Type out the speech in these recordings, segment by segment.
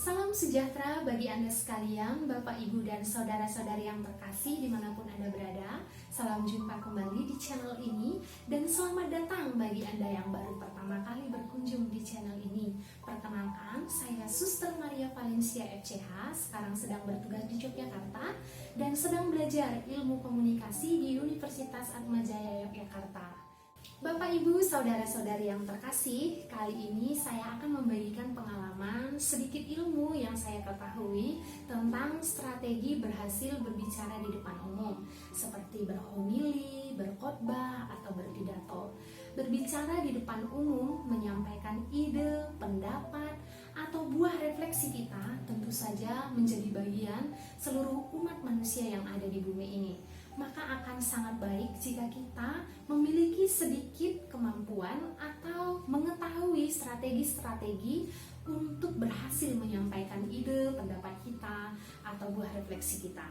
Salam sejahtera bagi Anda sekalian, Bapak, Ibu, dan saudara-saudari yang terkasih dimanapun Anda berada. Salam jumpa kembali di channel ini, dan selamat datang bagi Anda yang baru pertama kali berkunjung di channel ini. Perkenalkan, saya Suster Maria Valencia FCH, sekarang sedang bertugas di Yogyakarta, dan sedang belajar ilmu komunikasi di Universitas Atmajaya Yogyakarta. Bapak, Ibu, saudara-saudari yang terkasih, kali ini saya akan membagikan pengalaman, sedikit ilmu yang saya ketahui tentang strategi berhasil berbicara di depan umum, seperti berhomili, berkhotbah, atau berpidato. Berbicara di depan umum, menyampaikan ide, pendapat, atau buah refleksi kita tentu saja menjadi bagian seluruh umat manusia yang ada di bumi ini. Maka akan sangat baik jika kita memiliki sedikit kemampuan atau mengetahui strategi-strategi untuk berhasil menyampaikan ide, pendapat kita, atau buah refleksi kita.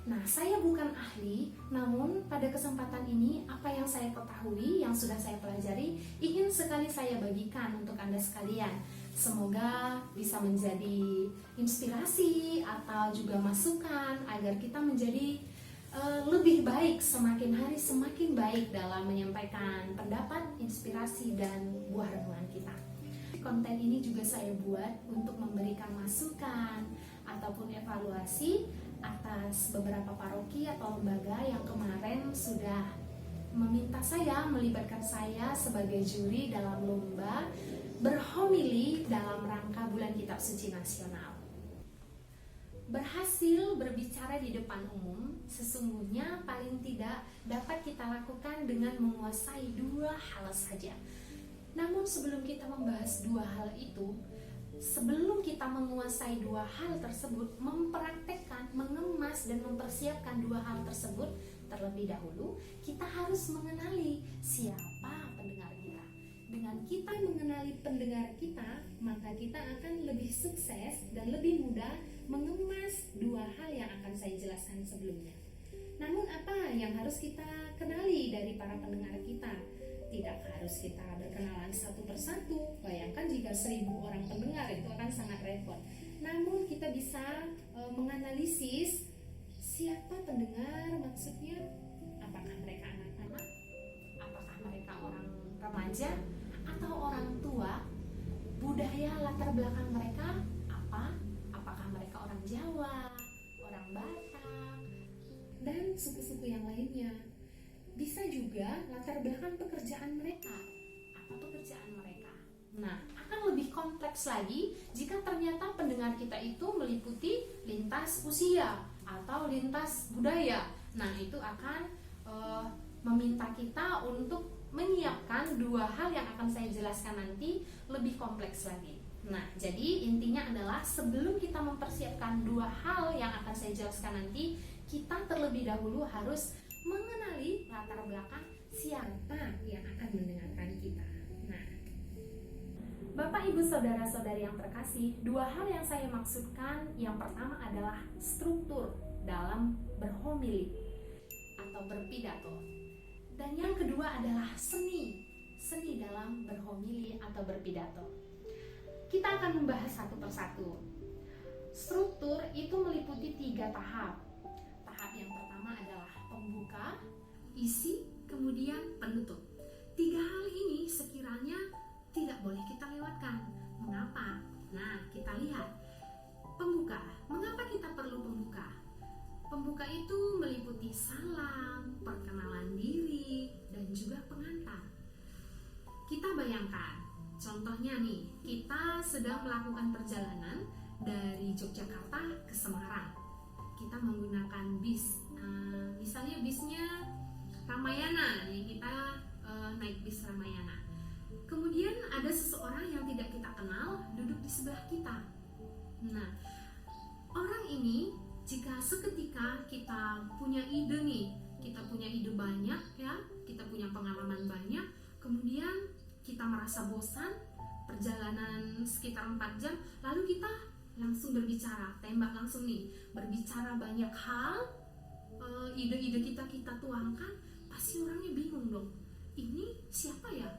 Nah, saya bukan ahli, namun pada kesempatan ini apa yang saya ketahui, yang sudah saya pelajari, ingin sekali saya bagikan untuk Anda sekalian. Semoga bisa menjadi inspirasi atau juga masukan agar kita menjadi lebih baik, semakin hari semakin baik dalam menyampaikan pendapat, inspirasi, dan buah renungan kita. Konten ini juga saya buat untuk memberikan masukan ataupun evaluasi atas beberapa paroki atau lembaga yang kemarin sudah meminta saya, melibatkan saya sebagai juri dalam lomba berhomili dalam rangka Bulan Kitab Suci Nasional. Berhasil berbicara di depan umum sesungguhnya paling tidak dapat kita lakukan dengan menguasai dua hal saja. Namun sebelum kita membahas dua hal itu, sebelum kita menguasai dua hal tersebut, mempraktekkan, mengemas, dan mempersiapkan dua hal tersebut, terlebih dahulu kita harus mengenali siapa pendengar kita. Dengan kita mengenali pendengar kita, maka kita akan lebih sukses dan lebih mudah mengemas dua hal yang akan saya jelaskan sebelumnya. Namun apa yang harus kita kenali dari para pendengar kita? Tidak harus kita berkenalan satu persatu. Bayangkan jika 1000 orang pendengar, itu akan sangat repot. Namun kita bisa menganalisis siapa pendengar, maksudnya apakah mereka anak-anak, apakah mereka orang remaja, atau orang tua, budaya latar belakang mereka apa, apakah mereka orang Jawa, orang Batak, dan suku-suku yang lainnya. Bisa juga latar belakang pekerjaan mereka, apa pekerjaan mereka. Nah, akan lebih kompleks lagi jika ternyata pendengar kita itu meliputi lintas usia atau lintas budaya. Nah, itu akan meminta kita untuk menyiapkan dua hal yang akan saya jelaskan nanti lebih kompleks lagi. Nah, jadi intinya adalah sebelum kita mempersiapkan dua hal yang akan saya jelaskan nanti, kita terlebih dahulu harus mengenali latar belakang siapa yang akan mendengarkan kita. Nah, Bapak, Ibu, saudara-saudari yang terkasih, dua hal yang saya maksudkan, yang pertama adalah struktur dalam berhomili atau berpidato. Dan yang kedua adalah seni dalam berhomili atau berpidato. Kita akan membahas satu persatu. Struktur itu meliputi 3 tahap. Tahap yang pertama adalah pembuka, isi, kemudian penutup. 3 hal ini sekiranya tidak boleh kita lewatkan. Mengapa? Nah, kita lihat. Pembuka. Mengapa kita perlu pembuka? Pembuka itu meliputi salam, perkenalan diri, dan juga pengantar. Kita bayangkan, contohnya nih, kita sedang melakukan perjalanan dari Yogyakarta ke Semarang. Kita menggunakan bis, misalnya bisnya Ramayana, kita naik bis Ramayana. Kemudian ada seseorang yang tidak kita kenal duduk di sebelah kita. Nah, orang ini jika seketika kita punya ide nih, kita punya ide banyak ya, kita punya pengalaman banyak, kemudian kita merasa bosan, perjalanan sekitar 4 jam, lalu kita langsung berbicara, tembak langsung nih, berbicara banyak hal, ide-ide kita tuangkan, pasti orangnya bingung dong, ini siapa ya?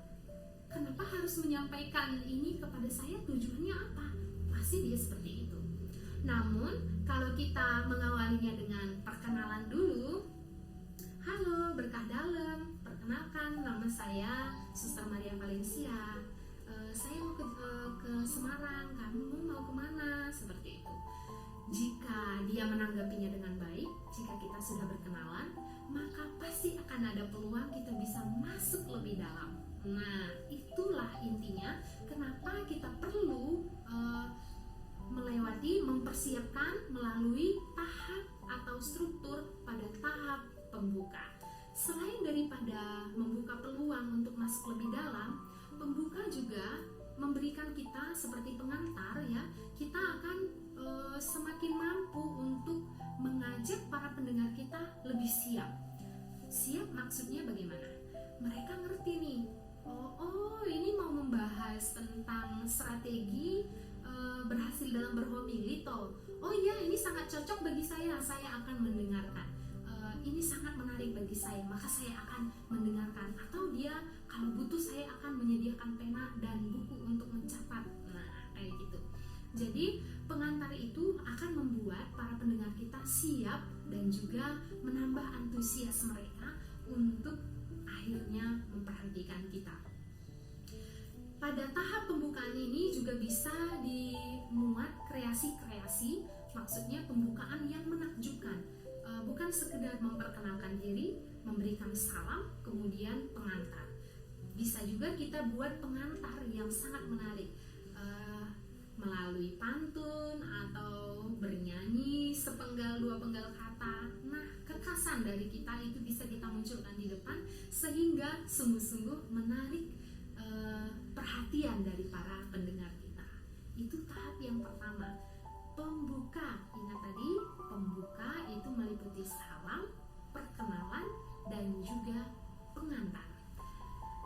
Kenapa harus menyampaikan ini kepada saya, tujuannya apa? Pasti dia seperti itu. Namun kalau kita mengawalinya dengan perkenalan dulu, halo berkah dalam, perkenalkan nama saya Suster Maria Valencia. Saya mau ke Semarang, kamu mau kemana? Seperti itu. Jika dia menanggapinya dengan baik, jika kita sudah berkenalan, maka pasti akan ada peluang kita bisa masuk lebih dalam. Nah, itulah intinya kenapa kita perlu mempersiapkan melalui tahap atau struktur pada tahap pembuka. Selain daripada membuka peluang untuk masuk lebih dalam, pembuka juga memberikan kita seperti pengantar ya, kita akan semakin mampu untuk mengajak para pendengar kita lebih siap. Siap maksudnya bagaimana? Mereka ngerti nih, oh ini mau membahas tentang strategi berhasil dalam berhomili toh. Oh iya, ini sangat cocok bagi saya akan mendengarkan. Ini sangat menarik bagi saya, maka saya akan mendengarkan. Atau dia kalau butuh saya akan menyediakan pena dan buku untuk mencatat. Nah, kayak gitu. Jadi pengantar itu akan membuat para pendengar kita siap dan juga menambah antusias mereka untuk akhirnya memperhatikan kita. Pada tahap pembukaan ini juga bisa dimuat kreasi-kreasi, maksudnya pembukaan yang menakjubkan. Bukan sekedar memperkenalkan diri, memberikan salam, kemudian pengantar. Bisa juga kita buat pengantar yang sangat menarik, melalui pantun atau bernyanyi sepenggal dua penggal kata. Nah, kekhasan dari kita itu bisa kita munculkan di depan sehingga sungguh-sungguh menarik perhatian dari para pendengar kita. Itu tahap yang pertama, pembuka. Ingat tadi, pembuka itu meliputi salam, perkenalan, dan juga pengantar.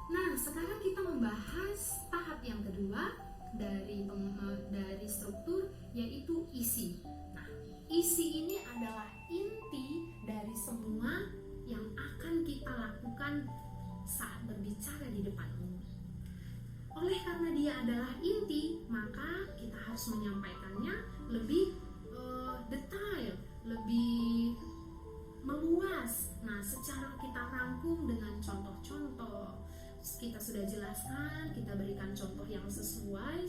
Nah, sekarang kita membahas tahap yang kedua dari struktur, yaitu isi. Nah, isi ini adalah inti dari semua yang akan kita lakukan saat berbicara di depan umum. Oleh karena dia adalah inti, maka kita harus menyampaikannya lebih detail, lebih meluas. Nah, secara kita rangkum dengan contoh-contoh. Kita sudah jelaskan, kita berikan contoh yang sesuai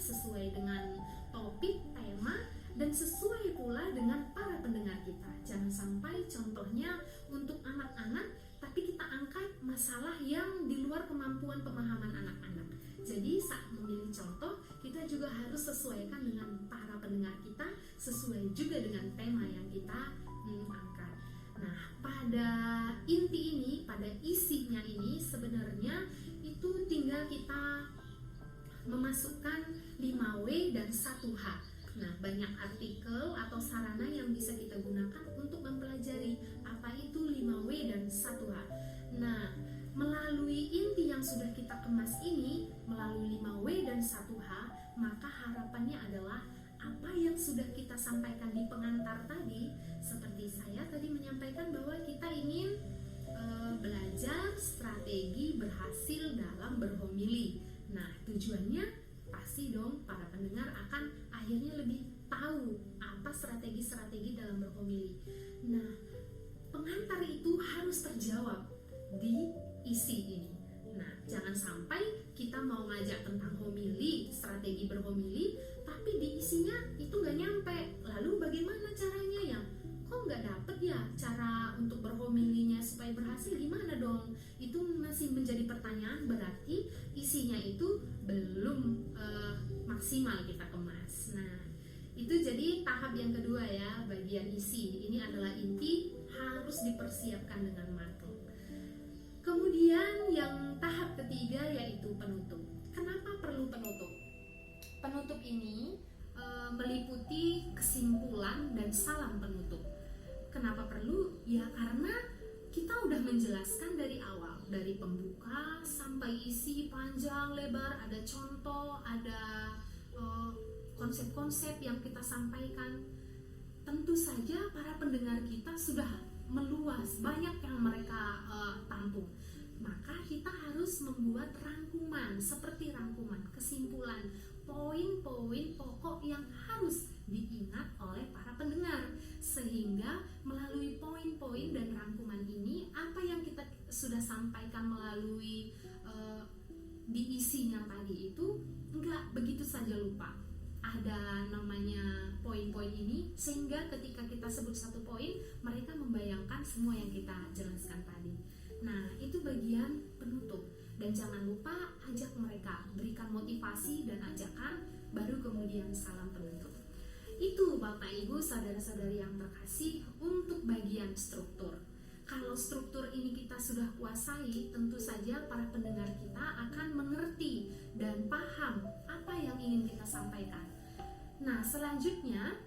dengan topik, tema, dan sesuai pula dengan para pendengar kita. Jangan sampai contohnya untuk anak-anak, tapi kita angkat masalah yang di luar kemampuan pemahaman anak-anak. Jadi saat memilih contoh, kita juga harus sesuaikan dengan para pendengar kita, sesuai juga dengan tema yang kita angkat. Nah, pada inti ini, pada isinya ini sebenarnya itu tinggal kita memasukkan 5W dan 1H. Nah, banyak artikel atau sarana yang bisa kita gunakan untuk mempelajari apa itu 5W dan 1H. Nah, melalui inti yang sudah kita kemas ini, melalui 5W dan 1H, maka harapannya adalah apa yang sudah kita sampaikan di pengantar tadi, seperti saya tadi menyampaikan bahwa kita ingin belajar strategi berhasil dalam berhomili. Nah, tujuannya pasti dong para pendengar akan akhirnya lebih tahu apa strategi-strategi dalam berhomili. Nah, pengantar itu harus terjawab di isi ini. Nah, jangan sampai kita mau ngajak tentang homili, strategi berhomili, tapi di isinya itu nggak nyampe. Lalu bagaimana caranya ya? Kok nggak dapet ya cara untuk berhomilinya supaya berhasil, gimana dong? Itu masih menjadi pertanyaan, berarti isinya itu belum maksimal kita kemas. Nah, itu jadi tahap yang kedua ya, bagian isi. Ini adalah inti, harus dipersiapkan dengan matang. Kemudian yang tahap ketiga yaitu penutup. Kenapa perlu penutup? Penutup ini meliputi kesimpulan dan salam penutup. Kenapa perlu? Ya karena kita udah menjelaskan dari awal, dari pembuka sampai isi panjang lebar, ada contoh, ada konsep-konsep yang kita sampaikan. Tentu saja para pendengar kita sudah meluas, banyak yang mereka tampung. Maka kita harus membuat rangkuman, seperti rangkuman, kesimpulan, poin-poin pokok yang harus diingat oleh para pendengar, sehingga melalui poin-poin dan rangkuman ini, apa yang kita sudah sampaikan melalui di isinya tadi itu enggak begitu saja lupa. Ada namanya poin-poin ini, sehingga ketika kita sebut satu poin, mereka membayangkan semua yang kita jelaskan tadi. Nah, itu bagian penutup. Dan jangan lupa ajak mereka, berikan motivasi dan ajakan, baru kemudian salam penutup. Itu Bapak Ibu, saudara-saudari yang terkasih, untuk bagian struktur. Kalau struktur ini kita sudah kuasai, tentu saja para pendengar kita akan mengerti dan paham apa yang ingin kita sampaikan. Nah, selanjutnya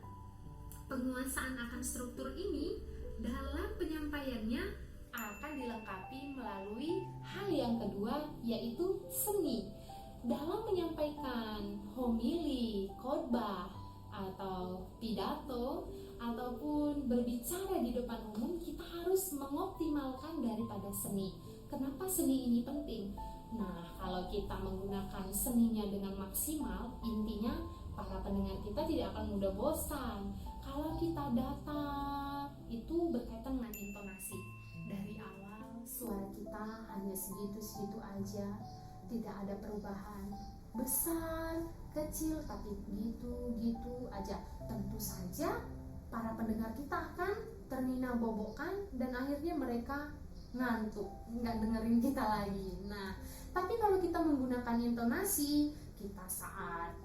penguasaan akan struktur ini dalam penyampaiannya akan dilengkapi melalui hal yang kedua, yaitu seni. Dalam menyampaikan homili, khotbah, atau pidato, ataupun berbicara di depan umum, kita harus mengoptimalkan daripada seni. Kenapa seni ini penting? Nah, kalau kita menggunakan seninya dengan maksimal, intinya para pendengar kita tidak akan mudah bosan. Kalau kita datar, itu berkaitan dengan intonasi. Dari awal suara kita hanya segitu-segitu aja, tidak ada perubahan, besar, kecil, tapi gitu-gitu aja. Tentu saja para pendengar kita akan ternina-bobokan dan akhirnya mereka ngantuk, nggak dengerin kita lagi. Nah, tapi kalau kita menggunakan intonasi, kita saat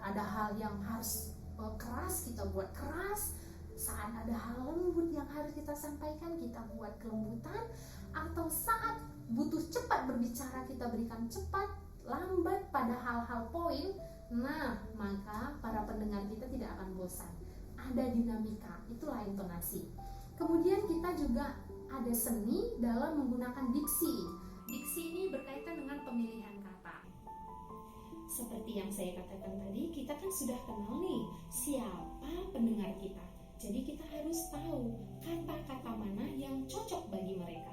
ada hal yang harus keras, kita buat keras. Saat ada hal lembut yang harus kita sampaikan, kita buat kelembutan. Atau saat butuh cepat berbicara, kita berikan cepat, lambat pada hal-hal poin. Nah, maka para pendengar kita tidak akan bosan. Ada dinamika, itulah intonasi. Kemudian kita juga ada seni dalam menggunakan diksi. Diksi ini berkaitan dengan pemilihan kata. Seperti yang saya katakan tadi, kita kan sudah kenal nih siapa pendengar kita. Jadi kita harus tahu kata-kata mana yang cocok bagi mereka.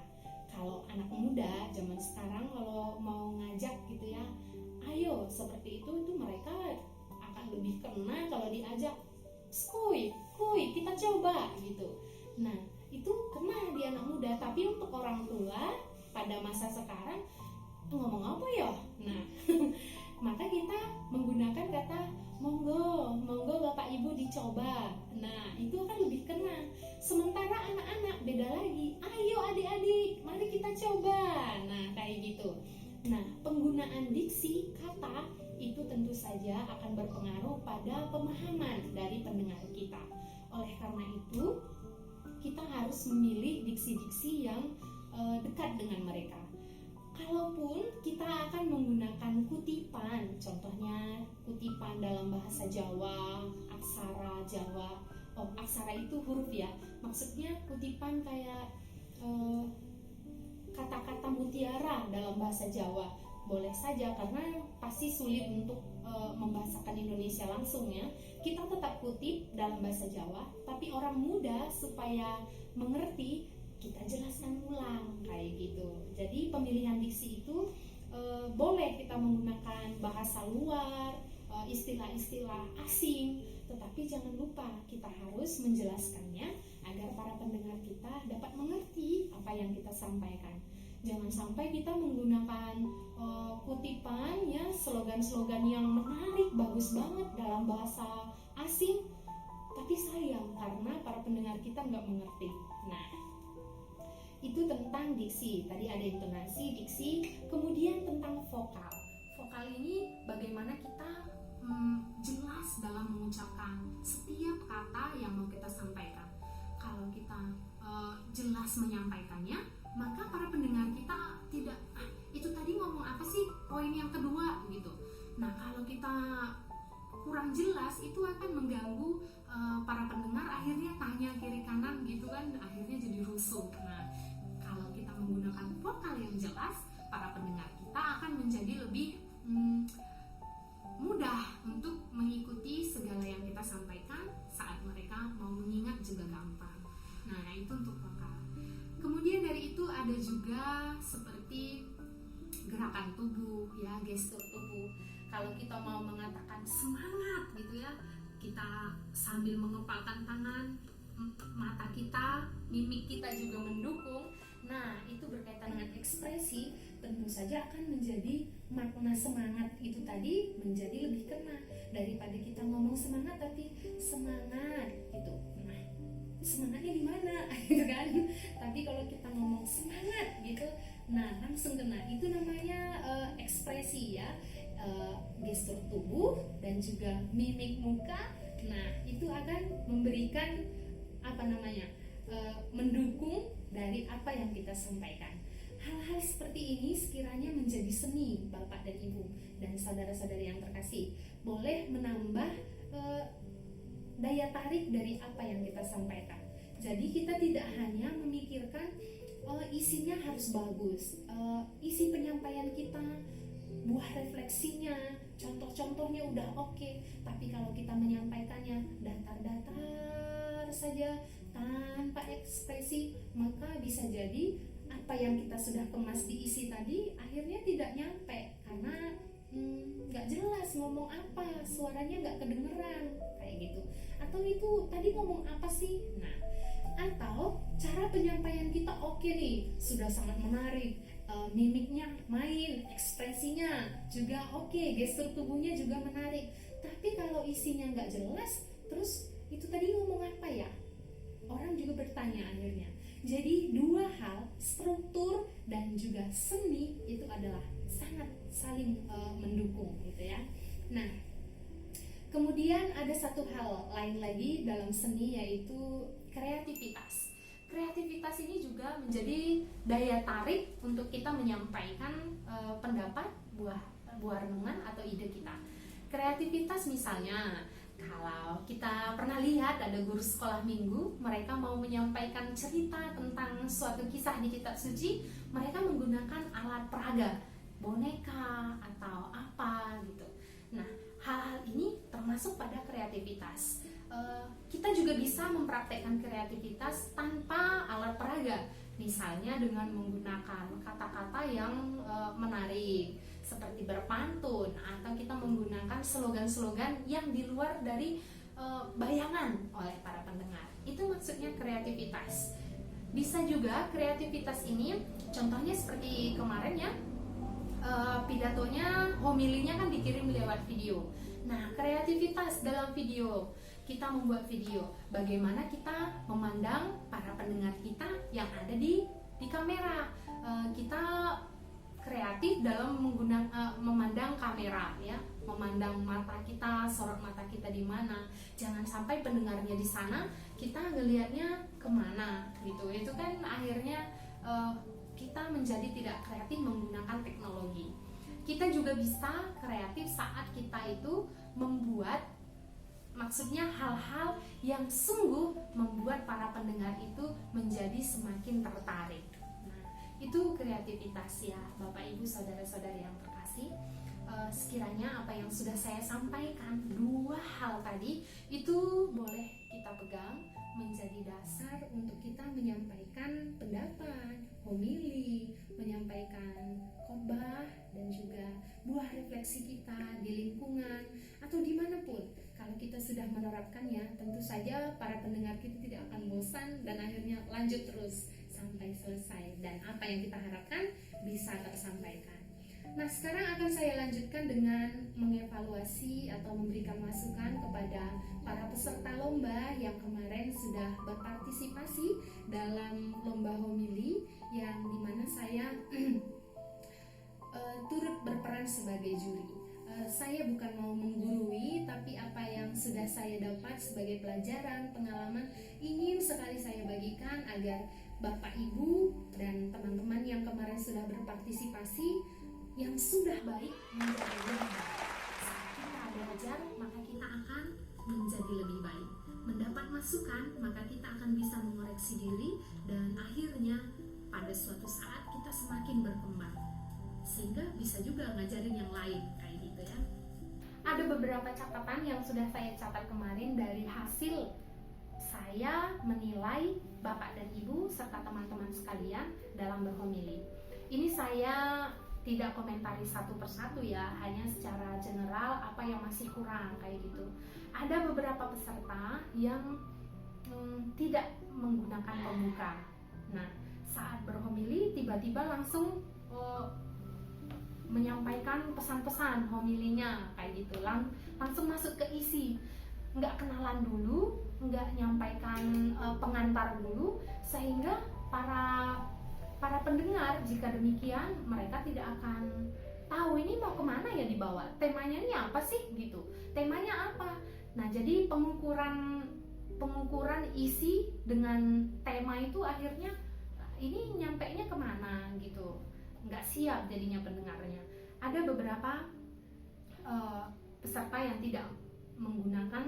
Kalau anak muda zaman sekarang kalau mau ngajak gitu ya, ayo seperti itu mereka akan lebih kena kalau diajak. Kuy, kita coba gitu. Nah, itu kena di anak muda. Tapi untuk orang tua pada masa sekarang ngomong apa ya? Nah, maka kita menggunakan kata monggo Bapak Ibu dicoba. Nah, itu akan lebih kena. Sementara anak-anak beda lagi. Ayo adik-adik, mari kita coba. Nah, kayak gitu. Nah, penggunaan diksi kata itu tentu saja akan berpengaruh pada pemahaman dari pendengar kita. Oleh karena itu, kita harus memilih diksi-diksi yang dekat dengan mereka. Kalaupun kita akan menggunakan kutipan, contohnya kutipan dalam bahasa Jawa, aksara Jawa. Aksara itu huruf ya. Maksudnya kutipan kayak kata-kata mutiara dalam bahasa Jawa. Boleh saja, karena pasti sulit untuk membahasakan Indonesia langsung ya. Kita tetap kutip dalam bahasa Jawa, tapi orang muda supaya mengerti, kita jelaskan ulang kayak gitu. Jadi pemilihan diksi itu boleh kita menggunakan bahasa luar, istilah-istilah asing, tetapi jangan lupa kita harus menjelaskannya agar para pendengar kita dapat mengerti apa yang kita sampaikan. Jangan sampai kita menggunakan kutipan ya, slogan-slogan yang menarik, bagus banget dalam bahasa asing, tapi sayang karena para pendengar kita nggak mengerti. Nah, itu tentang diksi. Tadi ada intonasi, diksi, kemudian tentang vokal. Vokal ini bagaimana kita jelas dalam mengucapkan setiap kata yang mau kita sampaikan. Kalau kita jelas menyampaikannya, maka para pendengar kita tidak, itu tadi ngomong apa sih, poin yang kedua gitu. Nah, kalau kita kurang jelas, itu akan mengganggu para pendengar, akhirnya tanya kiri kanan gitu kan, akhirnya jadi rusuh. Nah, kalau kita menggunakan vokal yang jelas, para pendengar kita akan menjadi lebih mudah untuk mengikuti segala yang kita sampaikan. Saat mereka mau mengingat juga gampang. Nah, itu untuk vokal. Kemudian dari itu ada juga seperti gerakan tubuh ya, gestur tubuh. Kalau kita mau mengatakan semangat gitu ya, kita sambil mengepalkan tangan, mata kita, mimik kita juga mendukung. Nah, itu berkaitan dengan ekspresi, tentu saja akan menjadi makna semangat itu tadi menjadi lebih kena daripada kita ngomong semangat tapi semangat gitu. Nah, semangatnya di mana gitu kan? Tapi kalau kita ngomong semangat gitu, nah langsung kena. Itu namanya ekspresi ya, gestur tubuh dan juga mimik muka. Nah, itu akan memberikan mendukung dari apa yang kita sampaikan. Hal-hal seperti ini sekiranya menjadi seni Bapak dan Ibu dan saudara-saudari yang terkasih, boleh menambah daya tarik dari apa yang kita sampaikan. Jadi kita tidak hanya memikirkan isinya harus bagus, isi penyampaian kita, buah refleksinya, contoh-contohnya udah oke, tapi kalau kita menyampaikannya datar-datar saja tanpa ekspresi, maka bisa jadi apa yang kita sudah kemas di isi tadi akhirnya tidak nyampe karena nggak jelas ngomong apa, suaranya nggak kedengeran kayak gitu. Atau itu tadi ngomong apa sih? Nah, atau cara penyampaian kita oke nih, sudah sangat menarik, mimiknya main, ekspresinya juga oke, gestur tubuhnya juga menarik, tapi kalau isinya nggak jelas, terus itu tadi ngomong apa ya? Orang juga bertanya akhirnya. Jadi dua hal, struktur dan juga seni, itu adalah sangat saling mendukung gitu ya. Nah, kemudian ada satu hal lain lagi dalam seni, yaitu kreativitas. Kreativitas ini juga menjadi daya tarik untuk kita menyampaikan pendapat, buah renungan atau ide kita. Kreativitas misalnya, kalau kita pernah lihat ada guru sekolah minggu, mereka mau menyampaikan cerita tentang suatu kisah di kitab suci, mereka menggunakan alat peraga, boneka atau apa gitu. Nah, hal-hal ini termasuk pada kreativitas. Kita juga bisa mempraktekkan kreativitas tanpa alat peraga, misalnya dengan menggunakan kata-kata yang menarik seperti berpantun, atau kita menggunakan slogan-slogan yang di luar dari bayangan oleh para pendengar. Itu maksudnya kreativitas. Bisa juga kreativitas ini contohnya seperti kemarin ya, pidatonya, homilinya kan dikirim lewat video. Nah, kreativitas dalam video, kita membuat video, bagaimana kita memandang para pendengar kita yang ada di kamera. Kita kreatif dalam memandang kamera ya, memandang mata kita, sorot mata kita di mana. Jangan sampai pendengarnya di sana, kita ngelihatnya kemana gitu. Itu kan akhirnya kita menjadi tidak kreatif menggunakan teknologi. Kita juga bisa kreatif saat kita itu membuat, maksudnya hal-hal yang sungguh membuat para pendengar itu menjadi semakin tertarik. Nah, itu kreativitas ya Bapak Ibu saudara-saudari yang terkasih. Sekiranya apa yang sudah saya sampaikan, dua hal tadi itu boleh kita pegang menjadi dasar untuk kita menyampaikan pendapat, homili, menyampaikan khotbah, dan juga buah refleksi kita di lingkungan atau dimanapun. Kalau kita sudah menerapkannya, tentu saja para pendengar kita tidak akan bosan dan akhirnya lanjut terus sampai selesai, dan apa yang kita harapkan bisa tersampaikan. Nah, sekarang akan saya lanjutkan dengan mengevaluasi atau memberikan masukan kepada para peserta lomba yang kemarin sudah berpartisipasi dalam lomba homili, yang dimana saya turut berperan sebagai juri. Saya bukan mau menggurui, tapi apa yang sudah saya dapat sebagai pelajaran, pengalaman, ingin sekali saya bagikan agar Bapak Ibu dan teman-teman yang kemarin sudah berpartisipasi yang sudah baik menjadi lebih baik. Saat kita belajar, maka kita akan menjadi lebih baik. Mendapat masukan, maka kita akan bisa mengoreksi diri, dan akhirnya pada suatu saat kita semakin berkembang, sehingga bisa juga ngajarin yang lain kayak gitu ya. Ada beberapa catatan yang sudah saya catat kemarin dari hasil saya menilai Bapak dan Ibu serta teman-teman sekalian dalam berhomili. Ini saya tidak komentari satu persatu ya, hanya secara general apa yang masih kurang kayak gitu. Ada beberapa peserta yang tidak menggunakan pembuka. Nah, saat berhomili tiba-tiba langsung menyampaikan pesan-pesan homilinya kayak gitu, langsung masuk ke isi, nggak kenalan dulu, nggak nyampaikan pengantar dulu, sehingga para pendengar jika demikian mereka tidak akan tahu ini mau kemana ya dibawa, temanya ini apa sih gitu, temanya apa. Nah, jadi pengukuran isi dengan tema itu akhirnya ini nyampainya kemana gitu, nggak siap jadinya pendengarnya. Ada beberapa peserta yang tidak menggunakan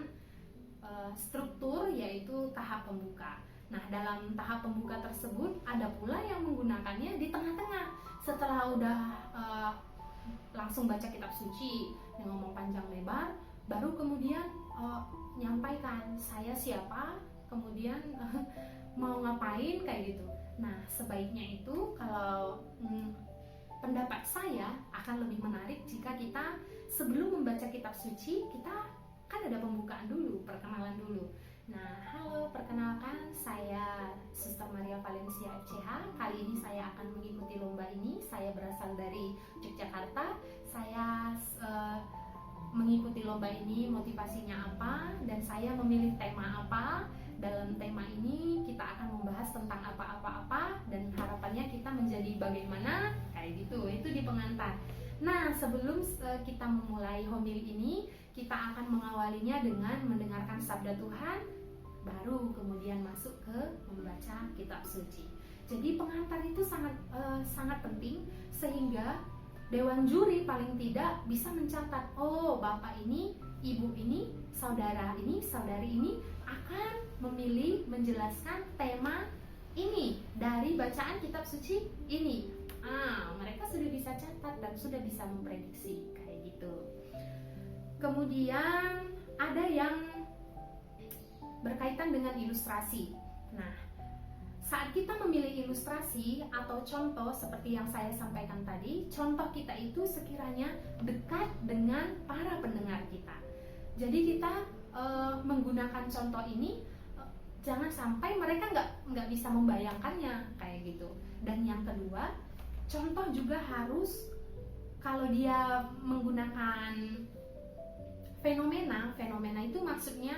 struktur, yaitu tahap pembuka. Nah, dalam tahap pembuka tersebut ada pula yang menggunakannya di tengah-tengah. Setelah udah langsung baca kitab suci yang ngomong panjang lebar, baru kemudian nyampaikan saya siapa, kemudian mau ngapain kayak gitu. Nah, sebaiknya itu kalau pendapat saya akan lebih menarik jika kita sebelum membaca kitab suci, kita kan ada pembukaan dulu, perkenalan dulu. Nah, halo, perkenalkan saya Suster Maria Valencia FCH. Kali ini saya akan mengikuti lomba ini. Saya berasal dari Yogyakarta. Saya mengikuti lomba ini motivasinya apa, dan saya memilih tema apa. Dalam tema ini kita akan membahas tentang apa-apa-apa, dan harapannya kita menjadi bagaimana, kayak gitu. Itu di pengantar. Nah, sebelum kita memulai homili ini, kita akan mengawalinya dengan mendengarkan sabda Tuhan, baru kemudian masuk ke membaca kitab suci. Jadi pengantar itu sangat penting, sehingga dewan juri paling tidak bisa mencatat, oh bapak ini, ibu ini, saudara ini, saudari ini akan memilih menjelaskan tema ini dari bacaan kitab suci ini. Mereka sudah bisa catat dan sudah bisa memprediksi kayak gitu. Kemudian ada yang berkaitan dengan ilustrasi. Nah, saat kita memilih ilustrasi atau contoh seperti yang saya sampaikan tadi, contoh kita itu sekiranya dekat dengan para pendengar kita. Jadi kita menggunakan contoh ini jangan sampai mereka nggak bisa membayangkannya kayak gitu. Dan yang kedua, contoh juga harus, kalau dia menggunakan fenomena itu maksudnya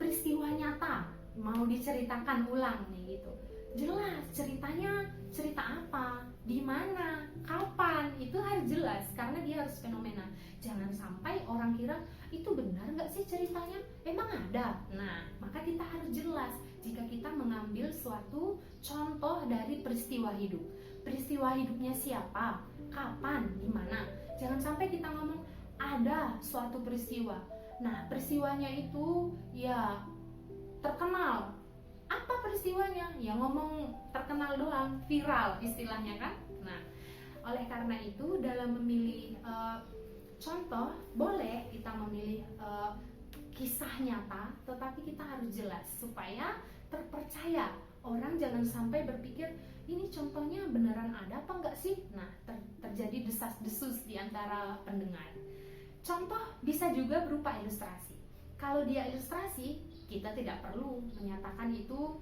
peristiwa nyata, mau diceritakan ulang nih gitu. Jelas ceritanya, cerita apa, di mana, kapan, itu harus jelas karena dia harus fenomena. Jangan sampai orang kira itu benar nggak sih ceritanya, emang ada. Nah, maka kita harus jelas jika kita mengambil suatu contoh dari peristiwa hidup. Peristiwa hidupnya siapa, kapan, di mana. Jangan sampai kita ngomong ada suatu peristiwa. Nah, peristiwanya itu ya terkenal. Apa peristiwanya? Ya ngomong terkenal doang, viral istilahnya kan. Nah, oleh karena itu dalam memilih contoh, boleh kita memilih kisah nyata, tetapi kita harus jelas supaya terpercaya. Orang jangan sampai berpikir ini contohnya beneran ada apa enggak sih? Nah, terjadi desas-desus di antara pendengar. Contoh bisa juga berupa ilustrasi. Kalau dia ilustrasi, kita tidak perlu menyatakan itu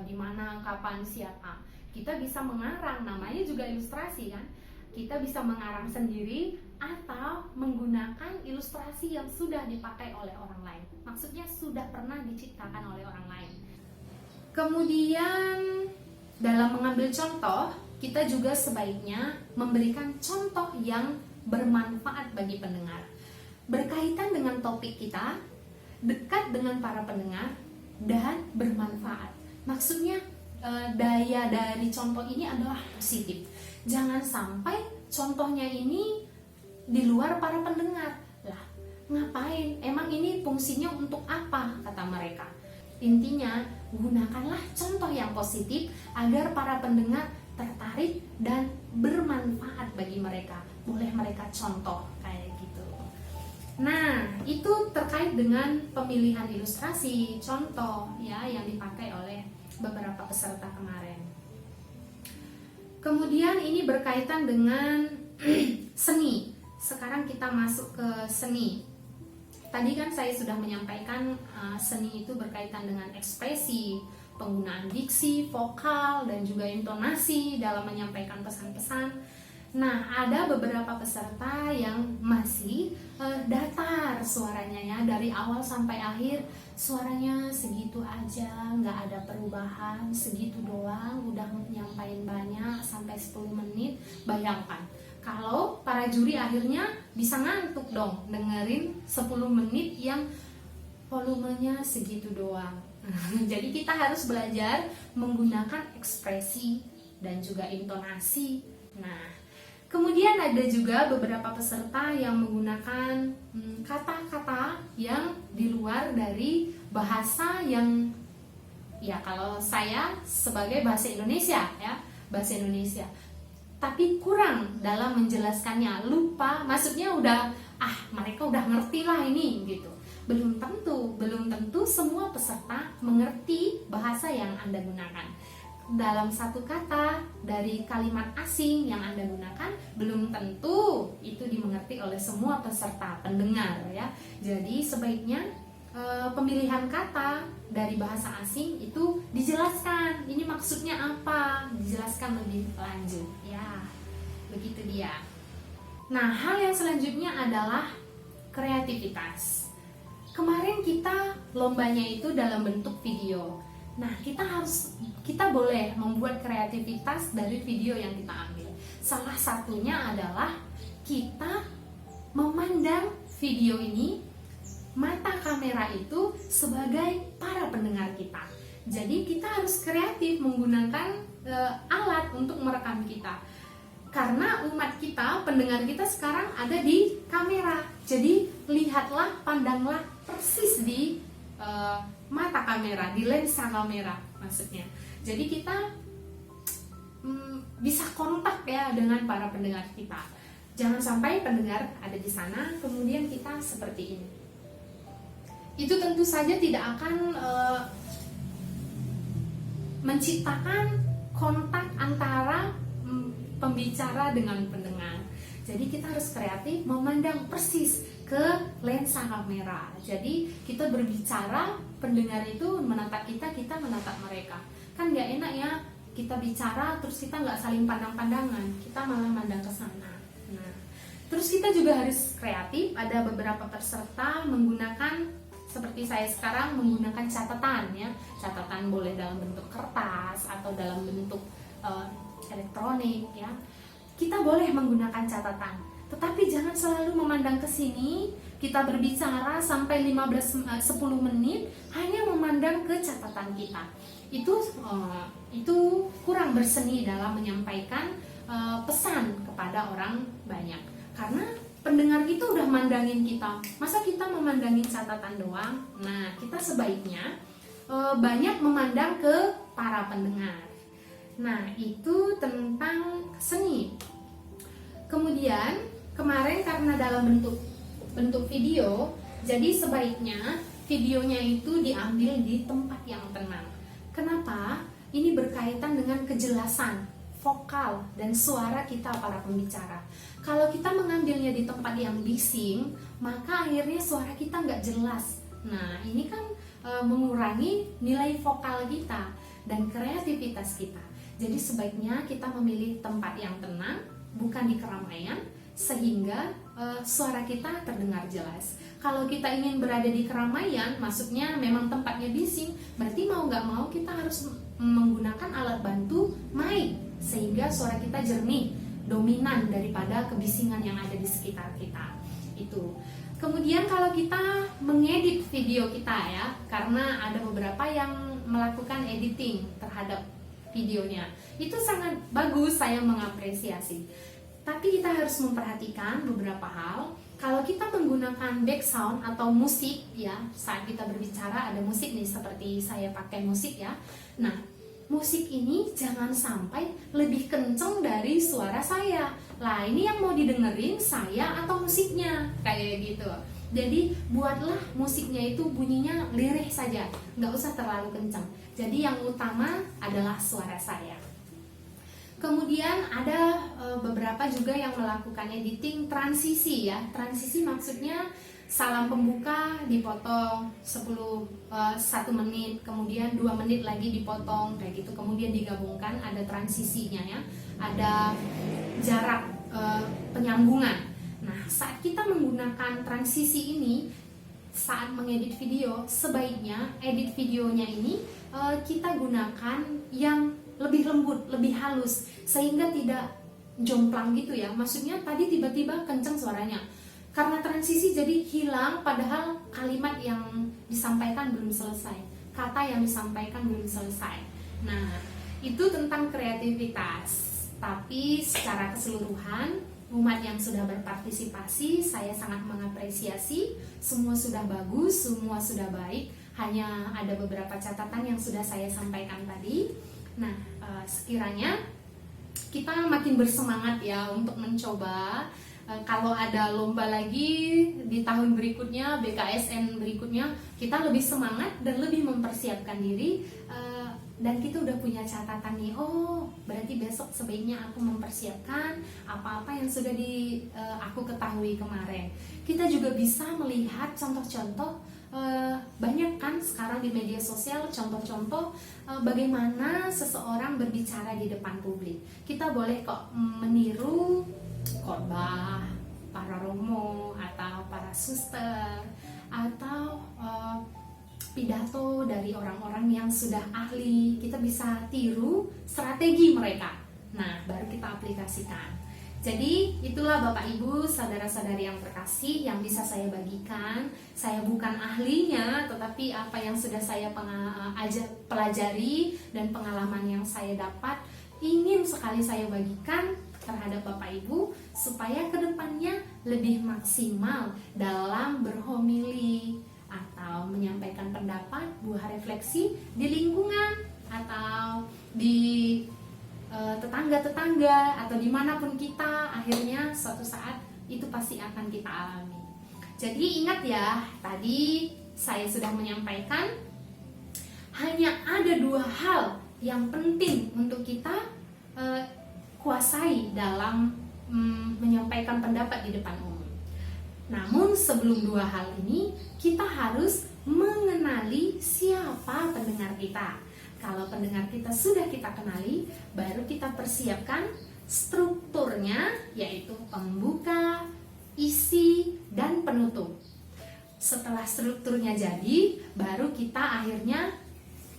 di mana, kapan, siapa. Kita bisa mengarang, namanya juga ilustrasi kan. Kita bisa mengarang sendiri atau menggunakan ilustrasi yang sudah dipakai oleh orang lain. Maksudnya sudah pernah diciptakan oleh orang lain. Kemudian dalam mengambil contoh, kita juga sebaiknya memberikan contoh yang bermanfaat bagi pendengar, berkaitan dengan topik kita, dekat dengan para pendengar, dan bermanfaat. Maksudnya daya dari contoh ini adalah positif. Jangan sampai contohnya ini di luar para pendengar. Lah, ngapain? Emang ini fungsinya untuk apa? Kata mereka. Intinya, gunakanlah contoh yang positif agar para pendengar tertarik dan bermanfaat bagi mereka. Boleh mereka contoh kayak gitu. Nah, itu terkait dengan pemilihan ilustrasi, contoh ya yang dipakai oleh beberapa peserta kemarin. Kemudian ini berkaitan dengan seni. Sekarang kita masuk ke seni. Tadi kan saya sudah menyampaikan seni itu berkaitan dengan ekspresi, penggunaan diksi, vokal, dan juga intonasi dalam menyampaikan pesan-pesan. Nah, ada beberapa peserta yang masih datar suaranya ya, dari awal sampai akhir suaranya segitu aja, nggak ada perubahan, segitu doang, udah nyampain banyak sampai 10 menit. Bayangkan, kalau para juri akhirnya bisa ngantuk dong dengerin 10 menit yang volumenya segitu doang. Jadi kita harus belajar menggunakan ekspresi dan juga intonasi. Nah, kemudian ada juga beberapa peserta yang menggunakan kata-kata yang di luar dari bahasa yang, ya kalau saya sebagai bahasa Indonesia ya, bahasa Indonesia, tapi kurang dalam menjelaskannya, lupa, maksudnya udah, mereka udah ngerti lah ini gitu. Belum tentu semua peserta mengerti bahasa yang Anda gunakan. Dalam satu kata dari kalimat asing yang Anda gunakan, belum tentu itu dimengerti oleh semua peserta pendengar ya. Jadi sebaiknya pemilihan kata dari bahasa asing itu dijelaskan, ini maksudnya apa, dijelaskan lebih lanjut ya. Begitu dia. Nah, hal yang selanjutnya adalah kreativitas. Kemarin kita lombanya itu dalam bentuk video. Nah, kita boleh membuat kreativitas dari video yang kita ambil. Salah satunya adalah kita memandang video ini, mata kamera itu sebagai para pendengar kita. Jadi kita harus kreatif menggunakan alat untuk merekam kita. Karena umat kita, pendengar kita sekarang ada di kamera. Jadi lihatlah, pandanglah persis di mata kamera, di lensa kamera maksudnya. Jadi kita bisa kontak ya dengan para pendengar kita. Jangan sampai pendengar ada di sana kemudian kita seperti ini. Itu tentu saja tidak akan menciptakan kontak antara pembicara dengan pendengar. Jadi kita harus kreatif memandang persis ke lensa kamera. Jadi kita berbicara, pendengar itu menatap kita, kita menatap mereka. Kan nggak enak ya kita bicara terus kita nggak saling pandang-pandangan, kita malah mandang ke sana. Nah, terus kita juga harus kreatif. Ada beberapa peserta menggunakan, seperti saya sekarang menggunakan catatan ya. Catatan boleh dalam bentuk kertas atau dalam bentuk elektronik ya. Kita boleh menggunakan catatan, tetapi jangan selalu memandang ke sini. Kita berbicara sampai 10 menit hanya memandang ke catatan kita. Itu kurang berseni dalam menyampaikan pesan kepada orang banyak. Karena pendengar kita udah mandangin kita, masa kita memandangin catatan doang? Nah, kita sebaiknya banyak memandang ke para pendengar. Nah, itu tentang seni. Kemudian kemarin karena dalam bentuk video, jadi sebaiknya videonya itu diambil di tempat yang tenang. Kenapa? Ini berkaitan dengan kejelasan vokal dan suara kita para pembicara. Kalau kita mengambilnya di tempat yang bising, maka akhirnya suara kita nggak jelas. Nah, ini kan mengurangi nilai vokal kita dan kreativitas kita. Jadi sebaiknya kita memilih tempat yang tenang, bukan di keramaian, sehingga suara kita terdengar jelas. Kalau kita ingin berada di keramaian, maksudnya memang tempatnya bising, berarti mau nggak mau kita harus menggunakan alat bantu mic, sehingga suara kita jernih, dominan daripada kebisingan yang ada di sekitar kita. Itu. Kemudian kalau kita mengedit video kita ya, karena ada beberapa yang melakukan editing terhadap videonya, itu sangat bagus, saya mengapresiasi. Tapi kita harus memperhatikan beberapa hal. Kalau kita menggunakan background atau musik ya, saat kita berbicara ada musik nih, seperti saya pakai musik ya. Nah, musik ini jangan sampai lebih kenceng dari suara saya. Lah, ini yang mau didengerin saya atau musiknya, kayak gitu. Jadi buatlah musiknya itu bunyinya lirih saja, nggak usah terlalu kencang. Jadi yang utama adalah suara saya. Kemudian ada beberapa juga yang melakukan editing transisi ya. Transisi maksudnya salam pembuka dipotong 1 menit, kemudian 2 menit lagi dipotong kayak gitu, kemudian digabungkan, ada transisinya ya, ada jarak penyambungan. Nah, saat kita menggunakan transisi ini saat mengedit video, sebaiknya edit videonya ini kita gunakan yang lebih lembut, lebih halus, sehingga tidak jomplang gitu ya. Maksudnya tadi tiba-tiba kencang suaranya, karena transisi jadi hilang, padahal kalimat yang disampaikan belum selesai, kata yang disampaikan belum selesai. Nah, itu tentang kreativitas. Tapi secara keseluruhan, umat yang sudah berpartisipasi, saya sangat mengapresiasi. Semua sudah bagus, semua sudah baik. Hanya ada beberapa catatan yang sudah saya sampaikan tadi. Nah, sekiranya kita makin bersemangat ya untuk mencoba. Kalau ada lomba lagi di tahun berikutnya, BKSN berikutnya, kita lebih semangat dan lebih mempersiapkan diri. Dan kita udah punya catatan nih, oh berarti besok sebaiknya aku mempersiapkan apa-apa yang sudah aku ketahui kemarin. Kita juga bisa melihat contoh-contoh, banyak kan sekarang di media sosial contoh-contoh bagaimana seseorang berbicara di depan publik. Kita boleh kok meniru khotbah para romo atau para suster, atau pidato dari orang-orang yang sudah ahli. Kita bisa tiru strategi mereka. Nah, baru kita aplikasikan. Jadi itulah Bapak Ibu, saudara-saudari yang terkasih, yang bisa saya bagikan. Saya bukan ahlinya, tetapi apa yang sudah saya pelajari dan pengalaman yang saya dapat, ingin sekali saya bagikan terhadap Bapak Ibu, supaya kedepannya lebih maksimal dalam berhomili atau menyampaikan pendapat, buah refleksi di lingkungan atau di tetangga-tetangga atau dimanapun kita, akhirnya suatu saat itu pasti akan kita alami. Jadi ingat ya, tadi saya sudah menyampaikan hanya ada 2 hal yang penting untuk kita kuasai dalam menyampaikan pendapat di depan umum. Namun sebelum 2 hal ini, kita harus mengenali siapa pendengar kita. Kalau pendengar kita sudah kita kenali, baru kita persiapkan strukturnya, yaitu pembuka, isi, dan penutup. Setelah strukturnya jadi, baru kita akhirnya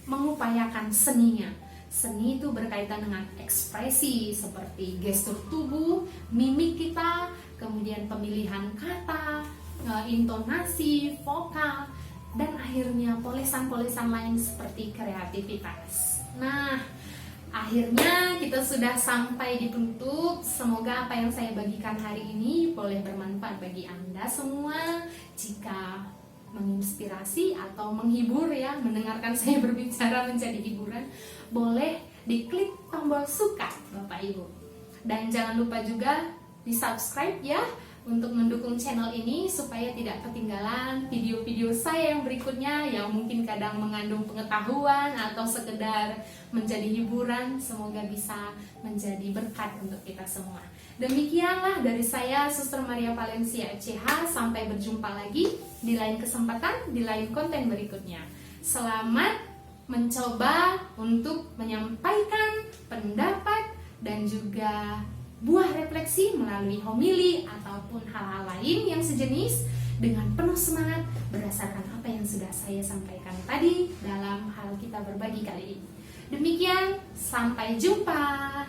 mengupayakan seninya. Seni itu berkaitan dengan ekspresi seperti gestur tubuh, mimik kita, kemudian pemilihan kata, intonasi, vokal, dan akhirnya polesan-polesan lain seperti kreativitas. Nah, akhirnya kita sudah sampai di penutup. Semoga apa yang saya bagikan hari ini boleh bermanfaat bagi Anda semua. Jika menginspirasi atau menghibur ya, mendengarkan saya berbicara menjadi hiburan, boleh diklik tombol suka Bapak Ibu. Dan jangan lupa juga di subscribe ya, untuk mendukung channel ini supaya tidak ketinggalan video-video saya yang berikutnya yang mungkin kadang mengandung pengetahuan atau sekedar menjadi hiburan. Semoga bisa menjadi berkat untuk kita semua. Demikianlah dari saya, Suster Maria Valencia CH. Sampai berjumpa lagi di lain kesempatan, di lain konten berikutnya. Selamat mencoba untuk menyampaikan pendapat dan juga buah refleksi melalui homili ataupun hal-hal lain yang sejenis dengan penuh semangat berdasarkan apa yang sudah saya sampaikan tadi dalam hal kita berbagi kali ini. Demikian, sampai jumpa.